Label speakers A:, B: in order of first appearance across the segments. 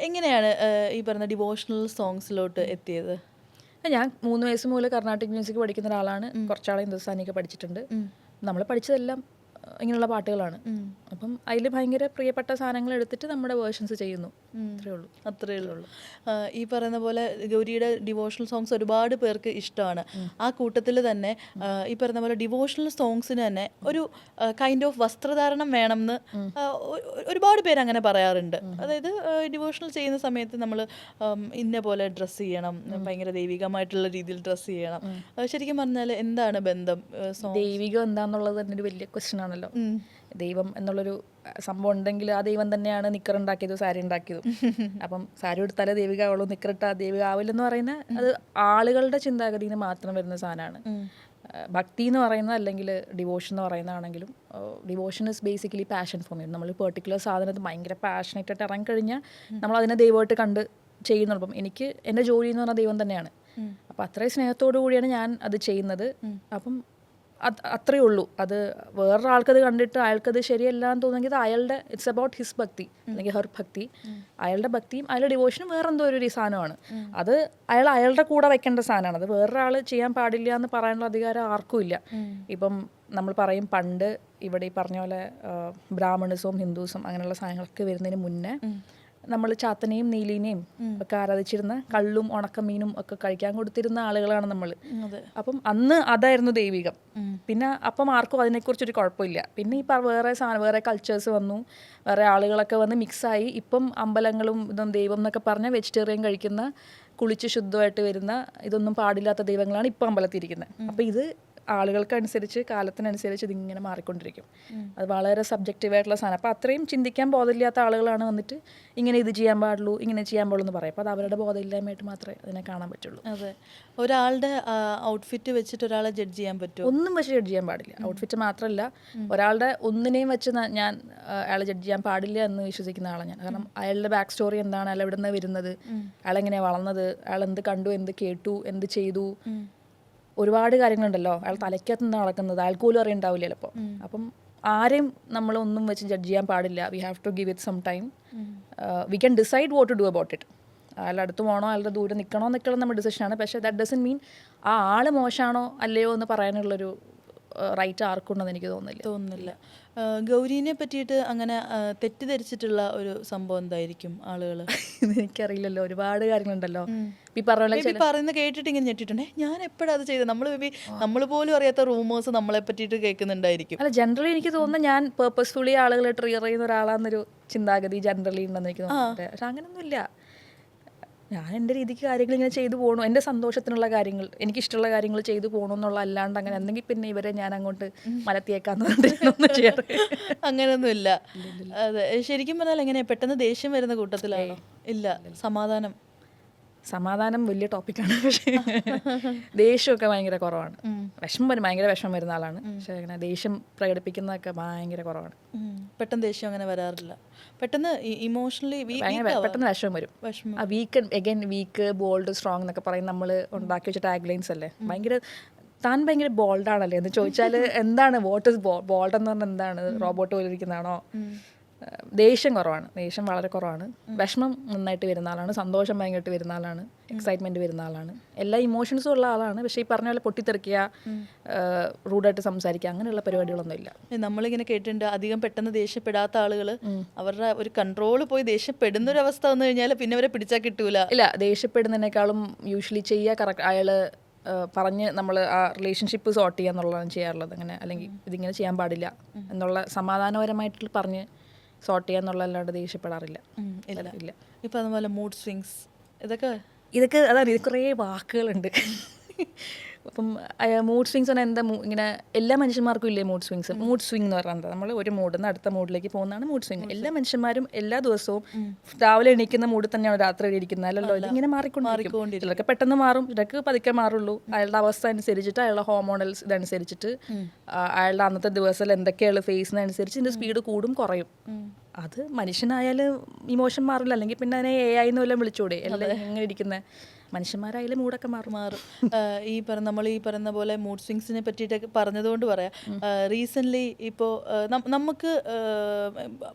A: എങ്ങനെയാണ് ഈ പറഞ്ഞ ഡിവോഷണൽ സോങ്സിലോട്ട് എത്തിയത്?
B: ഞാൻ 3 വയസ്സ് മുതൽ കർണാട്ടിക് മ്യൂസിക് പഠിക്കുന്ന ഒരാളാണ്. കുറച്ചാളെ ഹിന്ദുസ്ഥാനിയൊക്കെ പഠിച്ചിട്ടുണ്ട്. നമ്മൾ പഠിച്ചതെല്ലാം ഇങ്ങനെയുള്ള പാട്ടുകളാണ്. അപ്പം അതിൽ ഭയങ്കര പ്രിയപ്പെട്ട സാധനങ്ങൾ എടുത്തിട്ട് നമ്മുടെ വേർഷൻസ് ചെയ്യുന്നു.
A: അത്രേ ഉള്ളൂ. ഈ പറയുന്ന പോലെ ഗൗരിയുടെ ഡിവോഷണൽ സോങ്സ് ഒരുപാട് പേർക്ക് ഇഷ്ടമാണ്. ആ കൂട്ടത്തിൽ തന്നെ ഈ പറയുന്ന പോലെ ഡിവോഷണൽ സോങ്സിന് തന്നെ ഒരു കൈൻഡ് ഓഫ് വസ്ത്രധാരണം വേണമെന്ന് ഒരുപാട് പേര് അങ്ങനെ പറയാറുണ്ട്. അതായത് ഡിവോഷണൽ ചെയ്യുന്ന സമയത്ത് നമ്മൾ ഇന്ന പോലെ ഡ്രസ്സ് ചെയ്യണം, ഭയങ്കര ദൈവികമായിട്ടുള്ള രീതിയിൽ ഡ്രസ്സ് ചെയ്യണം. ശരിക്കും പറഞ്ഞാൽ എന്താണ് ബന്ധം?
B: ദൈവികം എന്താന്നുള്ളത് തന്നെ ഒരു വലിയ ക്വസ്റ്റ്യൻ ആണല്ലോ. ദൈവം എന്നുള്ളൊരു സംഭവം ഉണ്ടെങ്കിൽ ആ ദൈവം തന്നെയാണ് നിക്കർ ഉണ്ടാക്കിയതും സാരി ഉണ്ടാക്കിയതും. അപ്പം സാരി എടുത്താലേ ദൈവികമാവുള്ളൂ, നിക്കറിട്ടാൽ ദൈവികമാവില്ലെന്ന് പറയുന്നത് അത് ആളുകളുടെ ചിന്താഗതിയിൽ മാത്രം വരുന്ന സാധനമാണ്. ഭക്തി എന്ന് പറയുന്നത് അല്ലെങ്കിൽ ഡിവോഷൻ എന്ന് പറയുന്നതാണെങ്കിലും devotion is basically passion for me. നമ്മൾ പെർട്ടിക്കുലർ സാധനത്തിൽ ഭയങ്കര പാഷനേറ്റ് ആയിട്ട് ഇറങ്ങിക്കഴിഞ്ഞാൽ നമ്മൾ അതിനെ ദൈവമായിട്ട് കണ്ട് ചെയ്യുന്നുള്ളൂ. അപ്പം എനിക്ക് എൻ്റെ ജോലി എന്ന് പറഞ്ഞാൽ ദൈവം തന്നെയാണ്. അപ്പം അത്രയും സ്നേഹത്തോടു കൂടിയാണ് ഞാൻ അത് ചെയ്യുന്നത്. അപ്പം അത്രയേ ഉള്ളൂ. അത് വേറൊരാൾക്കത് കണ്ടിട്ട് അയാൾക്കത് ശരിയല്ല എന്ന് തോന്നുമെങ്കിൽ അത് അയാളുടെ ഇറ്റ്സ് അബൌട്ട് ഹിസ് ഭക്തി അല്ലെങ്കിൽ ഹെർ ഭക്തി. അയാളുടെ ഭക്തിയും അയാളുടെ ഡിവോഷനും വേറെന്തോ ഒരു സാധനമാണ്. അത് അയാളുടെ കൂടെ വെക്കേണ്ട സാധനമാണ്. അത് വേറൊരാൾ ചെയ്യാൻ പാടില്ല എന്ന് പറയാനുള്ള അധികാരം ആർക്കും ഇല്ല. ഇപ്പം നമ്മൾ പറയും പണ്ട് ഇവിടെ ഈ പറഞ്ഞ പോലെ ബ്രാഹ്മണിസവും ഹിന്ദുസും അങ്ങനെയുള്ള സാധനങ്ങളൊക്കെ വരുന്നതിന് മുന്നേ നമ്മൾ ചാത്തനെയും നീലിനെയും ഒക്കെ ആരാധിച്ചിരുന്ന കള്ളും ഉണക്കമീനും ഒക്കെ കഴിക്കാൻ കൊടുത്തിരുന്ന ആളുകളാണ് നമ്മൾ. അപ്പം അന്ന് അതായിരുന്നു ദൈവികം. പിന്നെ അപ്പം ആർക്കും അതിനെക്കുറിച്ചൊരു കുഴപ്പമില്ല. പിന്നെ ഈ വേറെ കൾച്ചേഴ്സ് വന്നു, വേറെ ആളുകളൊക്കെ വന്ന് മിക്സായി. ഇപ്പം അമ്പലങ്ങളും ഇതും ദൈവം എന്നൊക്കെ പറഞ്ഞാൽ വെജിറ്റേറിയൻ കഴിക്കുന്ന, കുളിച്ച് ശുദ്ധമായിട്ട് വരുന്ന, ഇതൊന്നും പാടില്ലാത്ത ദൈവങ്ങളാണ് ഇപ്പം അമ്പലത്തിരിക്കുന്നത്. അപ്പം ഇത് ആളുകൾക്കനുസരിച്ച് കാലത്തിനനുസരിച്ച് ഇതിങ്ങനെ മാറിക്കൊണ്ടിരിക്കും. അത് വളരെ സബ്ജക്റ്റീവായിട്ടുള്ള സാധനം. അപ്പോൾ അത്രയും ചിന്തിക്കാൻ ബോധമില്ലാത്ത ആളുകളാണ് വന്നിട്ട് ഇങ്ങനെ ഇത് ചെയ്യാൻ പാടുള്ളൂ, ഇങ്ങനെ ചെയ്യാൻ പാടുള്ളൂ എന്ന് പറയും. അപ്പോൾ അത് അവരുടെ ബോധമില്ലായ്മയായിട്ട് മാത്രമേ അതിനെ കാണാൻ പറ്റുള്ളൂ.
A: അതെ, ഒരാളുടെ ഔട്ട്ഫിറ്റ് വെച്ചിട്ട് ഒരാളെ ജഡ്ജ് ചെയ്യാൻ പറ്റുമോ?
B: ഒന്നും വെച്ച് ജഡ്ജ് ചെയ്യാൻ പാടില്ല. ഔട്ട്ഫിറ്റ് മാത്രമല്ല, ഒരാളുടെ ഒന്നിനെയും വെച്ച് ഞാൻ അയാളെ ജഡ്ജ് ചെയ്യാൻ പാടില്ല എന്ന് വിശ്വസിക്കുന്ന ആളാണ് ഞാൻ. കാരണം അയാളുടെ ബാക്ക് സ്റ്റോറി എന്താണ്, അയാൾ എവിടെ നിന്ന് വരുന്നത്, അയാളെങ്ങനെയാണ് വളർന്നത്, അയാൾ എന്ത് കണ്ടു, എന്ത് കേട്ടു, എന്ത് ചെയ്തു, ഒരുപാട് കാര്യങ്ങളുണ്ടല്ലോ. അയാൾ തലയ്ക്കകത്ത് നിന്ന് നടക്കുന്നത് അയാൾക്ക് പോലും അറിയണ്ടാവില്ല ചിലപ്പോൾ. അപ്പം ആരെയും നമ്മളൊന്നും വെച്ച് ജഡ്ജ് ചെയ്യാൻ പാടില്ല. We have to give it some time. We can decide what to do about it. അയാളുടെ അടുത്ത് പോകണോ അയാളുടെ ദൂരെ നിൽക്കണോ എന്നൊക്കെയുള്ള നമ്മുടെ ഡിസിഷനാണ്. പക്ഷേ ദാറ്റ് ഡസൻറ്റ് മീൻ ആ ആൾ മോശമാണോ അല്ലയോ എന്ന് പറയാനുള്ളൊരു റൈറ്റ് ആർക്കുണ്ടെന്ന് എനിക്ക് തോന്നുന്നില്ല.
A: ഗൗരീനെ പറ്റിയിട്ട് അങ്ങനെ തെറ്റിദ്ധരിച്ചിട്ടുള്ള ഒരു സംഭവം എന്തായിരിക്കും ആളുകൾ?
B: എനിക്കറിയില്ലല്ലോ, ഒരുപാട് കാര്യങ്ങളുണ്ടല്ലോ. ഈ
A: പറയുന്നത് കേട്ടിട്ട് ഇങ്ങനെ ഞെട്ടിട്ടുണ്ടേ, ഞാൻ എപ്പോഴാണ് അത് ചെയ്തത്, നമ്മൾ പോലും അറിയാത്ത റൂമേഴ്സ് നമ്മളെ പറ്റിയിട്ട് കേൾക്കുന്നുണ്ടായിരിക്കും.
B: അല്ല, ജനറലി എനിക്ക് തോന്നുന്നത് ഞാൻ പേർപ്പസ്ഫുള്ളി ആളുകളെ ട്രിഗർ ചെയ്യുന്ന ഒരാളാന്നൊരു ചിന്താഗതി ജനറലി ഉണ്ടെന്ന് എനിക്ക് തോന്നുന്നുണ്ട്. പക്ഷെ അങ്ങനെയൊന്നുമില്ല. ഞാൻ എൻ്റെ രീതിക്ക് കാര്യങ്ങൾ ഇങ്ങനെ ചെയ്തു പോകണു, എൻ്റെ സന്തോഷത്തിനുള്ള കാര്യങ്ങൾ, എനിക്കിഷ്ടമുള്ള കാര്യങ്ങൾ ചെയ്തു പോകണം എന്നുള്ള അല്ലാണ്ട് അങ്ങനെ എന്തെങ്കിൽ പിന്നെ ഇവരെ ഞാൻ അങ്ങോട്ട് മലത്തിയേക്കാന്ന് പറഞ്ഞിട്ടൊന്നും ചെയ്യാറ്
A: അങ്ങനെയൊന്നുമില്ല. അതെ, ശരിക്കും പറഞ്ഞാൽ എങ്ങനെയാ പെട്ടെന്ന് ദേഷ്യം വരുന്ന കൂട്ടത്തിലാണോ? ഇല്ല,
B: സമാധാനം വലിയ ടോപ്പിക്കാണ്. പക്ഷേ ദേഷ്യമൊക്കെ ഭയങ്കര കുറവാണ്. ഭയങ്കര വിഷമം വരുന്ന ആളാണ്. പക്ഷേ അങ്ങനെ ദേഷ്യം പ്രകടിപ്പിക്കുന്നതൊക്കെ ഭയങ്കര കുറവാണ്.
A: പെട്ടെന്ന് ദേഷ്യം അങ്ങനെ വരാറില്ല. പെട്ടെന്ന് ഇമോഷണലി
B: പെട്ടെന്ന് വിഷമം വരും. ആ വീക്ക് ബോൾഡ് സ്ട്രോങ് എന്നൊക്കെ പറയും നമ്മൾ ഉണ്ടാക്കി വെച്ച ടാഗ് ലൈൻസ് അല്ലേ. താൻ ഭയങ്കര ബോൾഡാണല്ലേ എന്ന് ചോദിച്ചാൽ എന്താണ് വാട്ട് ഇസ് ബോൾഡ് എന്ന് പറഞ്ഞാൽ എന്താണ്? റോബോട്ട് പോലെ ഇരിക്കുന്നതാണോ? ദേഷ്യം കുറവാണ്, ദേഷ്യം വളരെ കുറവാണ്. വിഷമം നന്നായിട്ട് വരുന്ന ആളാണ്, സന്തോഷം ഭയങ്കരമായിട്ട് വരുന്ന ആളാണ്, എക്സൈറ്റ്മെൻറ്റ് വരുന്ന ആളാണ്, എല്ലാ ഇമോഷൻസും ഉള്ള ആളാണ്. പക്ഷേ ഈ പറഞ്ഞ പോലെ പൊട്ടിത്തെറിക്കുക, റൂഡായിട്ട് സംസാരിക്കുക, അങ്ങനെയുള്ള പരിപാടികളൊന്നുമില്ല.
A: നമ്മളിങ്ങനെ കേട്ടിട്ടുണ്ട്, അധികം പെട്ടെന്ന് ദേഷ്യപ്പെടാത്ത ആളുകൾ അവരുടെ ഒരു കൺട്രോൾ പോയി ദേഷ്യപ്പെടുന്ന ഒരു അവസ്ഥ വന്നു കഴിഞ്ഞാൽ പിന്നെ അവരെ പിടിച്ചാൽ കിട്ടൂല.
B: ഇല്ല, ദേഷ്യപ്പെടുന്നതിനേക്കാളും യൂഷ്വലി ചെയ്യുക കറക്റ്റ് അയാൾ പറഞ്ഞ് നമ്മൾ ആ റിലേഷൻഷിപ്പ് സോർട്ട് ചെയ്യുക എന്നുള്ളതാണ് ചെയ്യാറുള്ളത്. അങ്ങനെ അല്ലെങ്കിൽ ഇതിങ്ങനെ ചെയ്യാൻ പാടില്ല എന്നുള്ള സമാധാനപരമായിട്ട് പറഞ്ഞ് സോർട്ട് ചെയ്യുക എന്നുള്ളതല്ലാണ്ട് ദേഷ്യപ്പെടാറില്ല.
A: ഇല്ല. ഇപ്പം അതുപോലെ മൂഡ് സ്വിങ്സ് ഇതൊക്കെ
B: അതാണ്. ഇത് കുറേ വാക്കുകളുണ്ട്. അപ്പം മൂഡ് സ്വിങ്സ് പറഞ്ഞാൽ എന്താ, ഇങ്ങനെ എല്ലാ മനുഷ്യന്മാർക്കും ഇല്ലേ മൂഡ് സ്വിങ്സ്? മൂഡ് സ്വിങ് എന്ന് പറഞ്ഞാൽ നമ്മൾ ഒരു മൂഡിൽ നിന്ന് അടുത്ത മൂഡിലേക്ക് പോകുന്നതാണ് മൂഡ് സ്വിങ്. എല്ലാ മനുഷ്യന്മാരും എല്ലാ ദിവസവും രാവിലെ എണീക്കുന്ന മൂഡിൽ തന്നെയാണ് രാത്രി ഇരിക്കുന്നത്, അല്ലല്ലോ. ഇതിങ്ങനെ മാറിക്കൊണ്ടിരിക്കും. ചിലർക്ക് പെട്ടെന്ന് മാറും, ചിലർക്ക് പതുക്കെ മാറുള്ളൂ. അയാളുടെ അവസ്ഥ അനുസരിച്ചിട്ട്, അയാളുടെ ഹോർമോണൽസ് ഇതനുസരിച്ചിട്ട്, അയാളുടെ അന്നത്തെ ദിവസത്തിൽ എന്തൊക്കെയാണ് ഫേസ് ചെയ്യുന്നതനുസരിച്ച് ഇതിൻ്റെ സ്പീഡ് കൂടും കുറയും. അത് മനുഷ്യനായാലും ഇമോഷൻ മാറില്ല. അല്ലെങ്കിൽ പിന്നെ അതിനെ AI എന്ന് വല്ലതും വിളിച്ചൂടെ? എല്ലാം ഇങ്ങനെ ഇരിക്കുന്നത്. മനുഷ്യന്മാരായാലും മൂടൊക്കെ മാറും.
A: ഈ നമ്മൾ ഈ പറയുന്ന പോലെ മൂഡ് സ്വിങ്സിനെ പറ്റിയിട്ടൊക്കെ പറഞ്ഞതുകൊണ്ട് പറയാം, റീസെൻ്റ്ലി ഇപ്പോൾ നമുക്ക്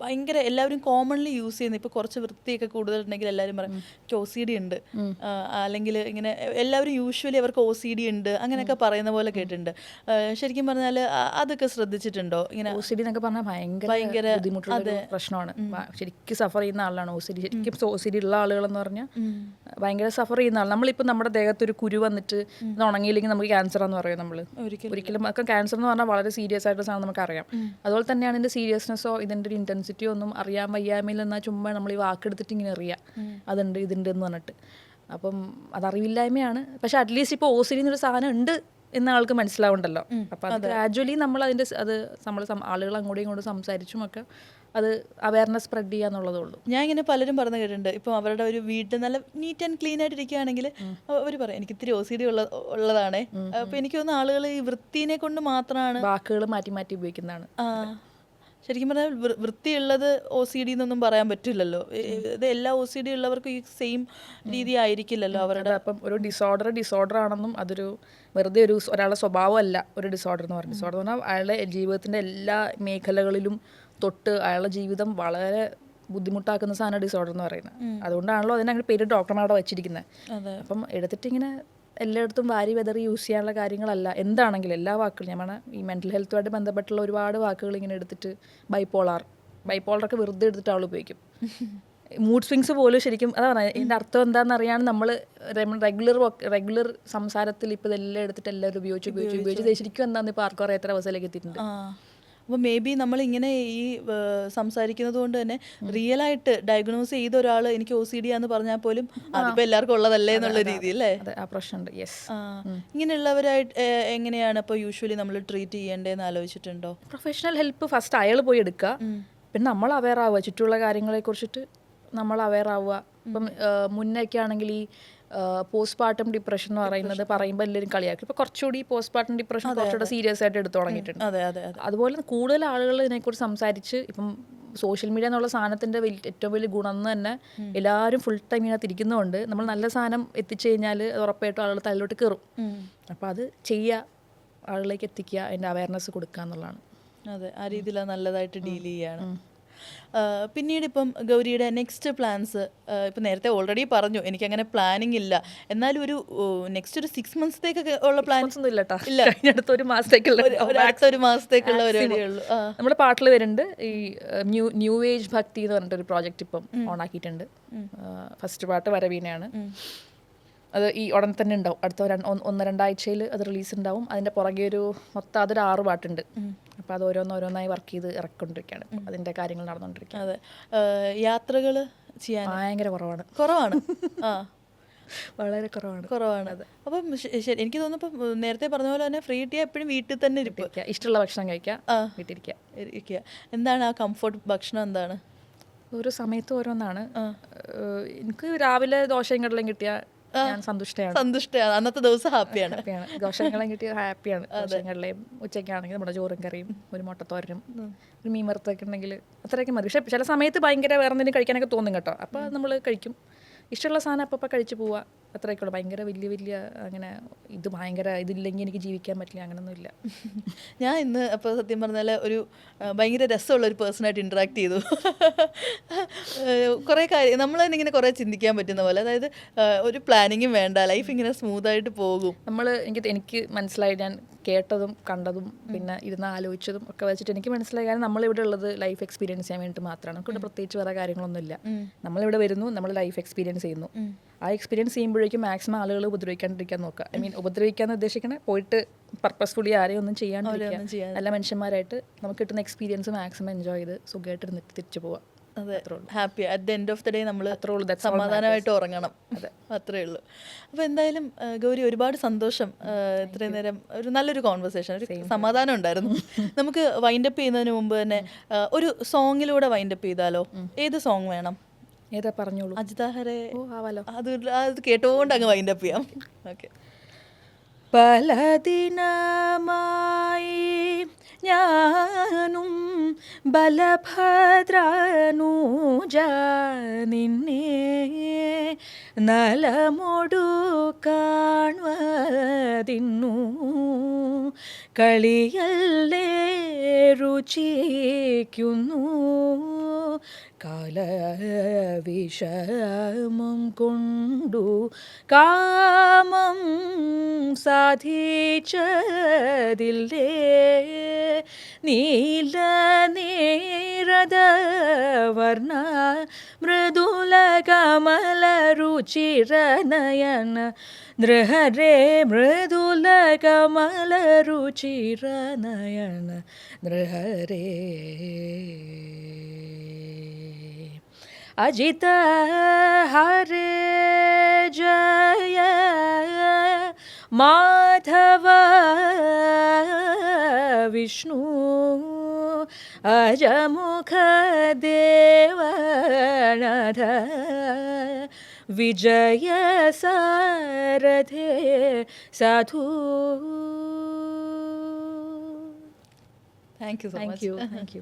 A: ഭയങ്കര എല്ലാവരും കോമൺലി യൂസ് ചെയ്യുന്ന ഇപ്പോൾ കുറച്ച് വൃത്തിയൊക്കെ കൂടുതലുണ്ടെങ്കിൽ എല്ലാവരും പറയും എനിക്ക് OCD ഉണ്ട്, അല്ലെങ്കിൽ ഇങ്ങനെ എല്ലാവരും യൂഷ്വലി അവർക്ക് OCD ഉണ്ട് അങ്ങനെയൊക്കെ പറയുന്ന പോലെ കേട്ടിട്ടുണ്ട്. ശരിക്കും പറഞ്ഞാൽ അതൊക്കെ ശ്രദ്ധിച്ചിട്ടുണ്ടോ? ഇങ്ങനെ
B: OCD എന്നൊക്കെ പറഞ്ഞാൽ ഭയങ്കര ബുദ്ധിമുട്ടുള്ള ഒരു പ്രശ്നമാണ്. ശരിക്കും സഫർ ചെയ്യുന്ന ആളാണ് OCD. ശരിക്കും OCD ഉള്ള ആളുകളെന്ന് പറഞ്ഞാൽ ഭയങ്കര സഫർ ചെയ്യുന്ന ആൾ. നമ്മളിപ്പോൾ നമ്മുടെ ദേഹത്തൊരു കുരു വന്നിട്ട് ഇത് ഉണങ്ങിയില്ലെങ്കിൽ നമുക്ക് ക്യാൻസർ എന്ന് പറയും. നമ്മൾ ഒരിക്കലും ഒക്കെ ക്യാൻസർ എന്ന് പറഞ്ഞാൽ വളരെ സീരിയസ് ആയിട്ടുള്ള സാധനം നമുക്കറിയാം. അതുപോലെ തന്നെയാണ് ഇതിൻ്റെ സീരിയസ്നെസ്സോ ഇതിൻ്റെ ഒരു ഇൻറ്റൻസിറ്റിയോ ഒന്നും അറിയാൻ വയ്യായ്മയിൽ എന്നാൽ ചുമ്മാ നമ്മൾ ഈ വാക്കെടുത്തിട്ട് ഇങ്ങനെ അറിയാം അതുണ്ട് ഇതുണ്ട് എന്ന് പറഞ്ഞിട്ട്. അപ്പം അതറിവില്ലായ്മയാണ്. പക്ഷെ അറ്റ്ലീസ്റ്റ് ഇപ്പോൾ OCD എന്നൊരു സാധനം ഉണ്ട് എന്ന ആൾക്ക് മനസ്സിലാവുണ്ടല്ലോ. അപ്പം അത് ഗ്രാജുവലി നമ്മൾ അതിൻ്റെ നമ്മൾ ആളുകൾ അങ്ങോട്ടും ഇങ്ങോട്ടും സംസാരിച്ചും ഒക്കെ അത് അവയർനെസ് സ്പ്രെഡ് ചെയ്യാന്നുള്ളതേ ഉള്ളൂ.
A: ഞാൻ ഇങ്ങനെ പലരും പറഞ്ഞു കേട്ടിട്ടുണ്ട്, ഇപ്പം അവരുടെ ഒരു വീട് നല്ല നീറ്റ് ആൻഡ് ക്ലീൻ ആയിട്ട് ഇരിക്കുകയാണെങ്കിൽ അവർ പറയും എനിക്ക് ഇത്തിരി OCD ഉള്ളതാണേ. അപ്പം എനിക്ക് തോന്നുന്നു ആളുകൾ ഈ വൃത്തിനെ കൊണ്ട് മാത്രമാണ്
B: വാക്കുകൾ മാറ്റി മാറ്റി ഉപയോഗിക്കുന്നതാണ്.
A: ശരിക്കും പറഞ്ഞാൽ വൃത്തിയുള്ളത് OCD എന്നൊന്നും പറയാൻ പറ്റില്ലല്ലോ. ഇത് എല്ലാ OCD ഉള്ളവർക്കും ഈ സെയിം രീതി ആയിരിക്കില്ലല്ലോ അവരുടെ.
B: അപ്പം ഒരു ഡിസോർഡർ ആണെന്നും അതൊരു വെറുതെ ഒരാളുടെ സ്വഭാവമല്ല ഒരു ഡിസോർഡർ എന്ന് പറഞ്ഞാൽ. ഡിസോർഡർ എന്ന് പറഞ്ഞാൽ അയാളുടെ ജീവിതത്തിൻ്റെ എല്ലാ മേഖലകളിലും തൊട്ട് അയാളുടെ ജീവിതം വളരെ ബുദ്ധിമുട്ടാക്കുന്ന സാധനം ഡിസോർഡർ എന്ന് പറയുന്നത്. അതുകൊണ്ടാണല്ലോ അതിനങ്ങനെ പേര് ഡോക്ടർമാരുടെ വെച്ചിരിക്കുന്നത്. അപ്പം എടുത്തിട്ട് ഇങ്ങനെ എല്ലായിടത്തും വാരി വെതറി യൂസ് ചെയ്യാനുള്ള കാര്യങ്ങളല്ല. എന്താണെങ്കിലും എല്ലാ വാക്കുകളും ഞാൻ പറഞ്ഞാൽ ഈ മെൻ്റൽ ഹെൽത്തുമായിട്ട് ബന്ധപ്പെട്ടുള്ള ഒരുപാട് വാക്കുകൾ ഇങ്ങനെ എടുത്തിട്ട് ബൈപ്പോളറൊക്കെ വെറുതെ എടുത്തിട്ട് ആൾ ഉപയോഗിക്കും. മൂഡ് സ്വിങ്സ് പോലും ശരിക്കും അതാണ് ഇതിൻ്റെ അർത്ഥം എന്താണെന്ന് അറിയാൻ നമ്മൾ റെഗുലർ സംസാരത്തിൽ ഇപ്പോൾ ഇതെല്ലാം എടുത്തിട്ട് എല്ലാവരും ഉപയോഗിച്ച് ശരിക്കും എന്താണെന്ന് ഇപ്പോൾ ആർക്കും അറിയാത്ത അവസ്ഥയിലേക്ക് എത്തിയിട്ടുണ്ട്.
A: അപ്പോൾ മേ ബി നമ്മളിങ്ങനെ ഈ സംസാരിക്കുന്നത് കൊണ്ട് തന്നെ റിയലായിട്ട് ഡയഗ്നോസ് ചെയ്ത ഒരാൾ എനിക്ക് OCD ആന്ന് പറഞ്ഞാൽ പോലും അതിപ്പോൾ എല്ലാവർക്കും ഉള്ളതല്ലേ എന്നുള്ള രീതിയിൽ അല്ലേ
B: ആ പ്രശ്നമുണ്ട്. യെസ്.
A: ഇങ്ങനെയുള്ളവരായിട്ട് എങ്ങനെയാണ് ഇപ്പോൾ യൂഷ്വലി നമ്മൾ ട്രീറ്റ് ചെയ്യേണ്ടതെന്ന് ആലോചിച്ചിട്ടുണ്ടോ?
B: പ്രൊഫഷണൽ ഹെൽപ്പ് ഫസ്റ്റ് അയാൾ പോയി എടുക്കുക, പിന്നെ നമ്മൾ അവെയർ ആവുക, ചുറ്റുമുള്ള കാര്യങ്ങളെ കുറിച്ചിട്ട് നമ്മൾ അവെയർ ആവുക. ഇപ്പം മുന്നേക്കെ ആണെങ്കിൽ ഈ പോസ്റ്റ്പാർട്ടം ഡിപ്രഷൻ എന്ന് പറയുമ്പോൾ എല്ലാവരും കളിയാക്കും. ഇപ്പോൾ കുറച്ചുകൂടി പോസ്റ്റ്പാർട്ടം ഡിപ്രഷൻ കുറച്ചുകൂടെ സീരിയസ് ആയിട്ട് എടുത്തു തുടങ്ങിയിട്ടുണ്ട്. അതുപോലെ കൂടുതൽ ആളുകൾ ഇതിനെക്കുറിച്ച് സംസാരിച്ച് ഇപ്പം സോഷ്യൽ മീഡിയ എന്നുള്ള സാധനത്തിൻ്റെ ഏറ്റവും വലിയ ഗുണം എന്ന് തന്നെ എല്ലാവരും ഫുൾ ടൈം ഇതിനകത്ത് ഇരിക്കുന്നതുകൊണ്ട് നമ്മൾ നല്ല സാധനം എത്തിച്ചു കഴിഞ്ഞാൽ അത് ഉറപ്പായിട്ടും ആളുകൾ തലയിലോട്ട് കയറും. അപ്പോൾ അത് ചെയ്യുക, ആളുകളിലേക്ക് എത്തിക്കുക, അതിൻ്റെ അവയർനെസ് കൊടുക്കുക എന്നുള്ളതാണ്.
A: അതെ, ആ രീതിയിൽ നല്ലതായിട്ട് ഡീൽ ചെയ്യാണ്. പിന്നീട് ഇപ്പം ഗൗരിയുടെ നെക്സ്റ്റ് പ്ലാൻസ് ഇപ്പം നേരത്തെ ഓൾറെഡി പറഞ്ഞു എനിക്കങ്ങനെ പ്ലാനിങ് ഇല്ല, എന്നാലും ഒരു നെക്സ്റ്റ് ഒരു 6 monthsത്തേക്കൊക്കെ ഉള്ള പ്ലാൻസ് ഒന്നും
B: ഇല്ല. അടുത്ത ഒരു മാസത്തേക്കുള്ള
A: പരിപാടിയേ ഉള്ളൂ.
B: നമ്മുടെ പാട്ടിൽ വരുന്നുണ്ട് ഈ ന്യൂ ഏജ് ഭക്തി എന്ന് പറഞ്ഞിട്ടൊരു പ്രോജക്റ്റ് ഇപ്പം ഓണാക്കിയിട്ടുണ്ട്. ഫസ്റ്റ് പാട്ട് വരവീനയാണ്. അത് ഈ ഉടൻ തന്നെ ഉണ്ടാവും. അടുത്ത 1-2 ആഴ്ചയിൽ അത് റിലീസ് ഉണ്ടാവും. അതിൻ്റെ പുറകെ മൊത്തം അതൊരു 6 പാട്ടുണ്ട്. അപ്പോൾ അത് ഓരോന്നായി വർക്ക് ചെയ്ത് ഇറക്കിക്കൊണ്ടിരിക്കുകയാണ്. അതിൻ്റെ കാര്യങ്ങൾ നടന്നുകൊണ്ടിരിക്കുകയാണ്.
A: അതെ, യാത്രകൾ ചെയ്യാൻ
B: ഭയങ്കര കുറവാണ്.
A: വളരെ കുറവാണ്. അപ്പം ശരി, എനിക്ക് തോന്നുന്നു ഇപ്പം നേരത്തെ പറഞ്ഞ പോലെ തന്നെ ഫ്രീ ടൈം എപ്പോഴും വീട്ടിൽ തന്നെ ഇരിക്കുക,
B: ഇഷ്ടമുള്ള ഭക്ഷണം കഴിക്കുക, വീട്ടിലിരിക്കുക.
A: എന്താണ് ആ കംഫർട്ട് ഭക്ഷണം? എന്താണ്?
B: ഓരോ സമയത്ത് ഓരോന്നാണ്. എനിക്ക് രാവിലെ ദോശയും കടലയും കിട്ടിയാൽ ഞാൻ സന്തുഷ്ടയാണ്.
A: അന്നത്തെ ദിവസം ഹാപ്പിയാണ്.
B: ദോശങ്ങളും കിട്ടിയ ഹാപ്പിയാണ്. ദോശങ്ങളിലെയും ഉച്ചയ്ക്കാണെങ്കിൽ നമ്മുടെ ചോറും കറിയും ഒരു മുട്ടത്തോരനും ഒരു മീൻ വറുത്തൊക്കെ ഉണ്ടെങ്കിൽ അത്രയൊക്കെ മതി. പക്ഷേ ചില സമയത്ത് ഭയങ്കര വേറെ എന്തെങ്കിലും കഴിക്കാനൊക്കെ തോന്നും കേട്ടോ. അപ്പോൾ നമ്മൾ കഴിക്കും. ഇഷ്ടമുള്ള സാധനം അപ്പം കഴിച്ച് പോവുക, അത്രയൊക്കെ ഉള്ളൂ. ഭയങ്കര വലിയ അങ്ങനെ ഭയങ്കര ഇതില്ലെങ്കിൽ എനിക്ക് ജീവിക്കാൻ പറ്റില്ല, അങ്ങനെയൊന്നുമില്ല.
A: ഞാൻ ഇന്ന് അപ്പോൾ സത്യം പറഞ്ഞാൽ ഒരു ഭയങ്കര രസമുള്ള ഒരു പേഴ്സണായിട്ട് ഇൻട്രാക്ട് ചെയ്തു. കുറേ കാര്യം നമ്മൾ തന്നെ ഇങ്ങനെ കുറേ ചിന്തിക്കാൻ പറ്റുന്ന പോലെ, അതായത് ഒരു പ്ലാനിങ്ങും വേണ്ട, ലൈഫ് ഇങ്ങനെ സ്മൂത്തായിട്ട് പോകും.
B: എനിക്ക് മനസ്സിലായി, ഞാൻ കേട്ടതും കണ്ടതും പിന്നെ ഇരുന്ന് ആലോചിച്ചതും ഒക്കെ വെച്ചിട്ട് എനിക്ക് മനസ്സിലായി. കാരണം നമ്മളിവിടെ ഉള്ളത് ലൈഫ് എക്സ്പീരിയൻസ് ചെയ്യാൻ വേണ്ടിയിട്ട് മാത്രമാണ്. നമുക്കിവിടെ പ്രത്യേകിച്ച് വേറെ കാര്യങ്ങളൊന്നുമില്ല. നമ്മളിവിടെ വരുന്നു, നമ്മൾ ലൈഫ് എക്സ്പീരിയൻസ് ചെയ്യുന്നു. ആ എക്സ്പീരിയൻസ് ചെയ്യുമ്പോഴേക്കും മാക്സിമം ആളുകൾ ഉപദ്രവിക്കാണ്ടിരിക്കാൻ നോക്കുക. ഉപദ്രവിക്കാന്ന് ഉദ്ദേശിക്കണേ പോയിട്ട് പർപ്പസ്ഫുള്ളി ആരെയും ഒന്നും ചെയ്യാണ്ടിരിക്കുക. നല്ല മനുഷ്യന്മാരായിട്ട് നമുക്ക് കിട്ടുന്ന എക്സ്പീരിയൻസ് മാക്സിമം എൻജോയ് ചെയ്ത് സുഖമായിട്ട് ഇരുന്നിട്ട് തിരിച്ചു പോവുക.
A: അതെ, happy at the end of the day നമ്മൾ സമാധാനമായിട്ട് ഉറങ്ങണം. അത്രേ ഉള്ളൂ. അപ്പോൾ എന്തായാലും ഗൗരി, ഒരുപാട് സന്തോഷം. ഇത്രയും നേരം ഒരു നല്ലൊരു കോൺവെർസേഷൻ, ഒരു സമാധാനം ഉണ്ടായിരുന്നു. നമുക്ക് വൈൻഡപ്പ് ചെയ്യുന്നതിന് മുമ്പ് തന്നെ ഒരു സോങ്ങിലൂടെ വൈൻഡപ്പ് ചെയ്താലോ? ഏത് സോങ് വേണം?
B: ഏതാ പറഞ്ഞോളൂ.
A: അജിതാഹരെ അത് കേട്ടുകൊണ്ട് അങ്ങ് വൈൻഡപ്പ് ചെയ്യാം. ഓക്കെ.
B: പല ദിനമായി ഞാനും ബലഭദ്രനൂജ നിന്നെ നലമൊടു കാൺവതിന്നു കളിയല്ലേ രുചിക്കുന്നു കാലവിഷമം കൊണ്ടു കാമം സാധിച്ചതില്ലേ നീല നീരദ വർണ്ണ മൃദുല കമല രുചിര നയന നൃഹരേ മൃദുല കമല രുചിര നയന നൃഹരേ अजित हरे जय माधव विष्णु अजमुख देवनाथ विजय सारथे साधु.
A: Thank you so
B: Thank
A: much.
B: you. Thank you.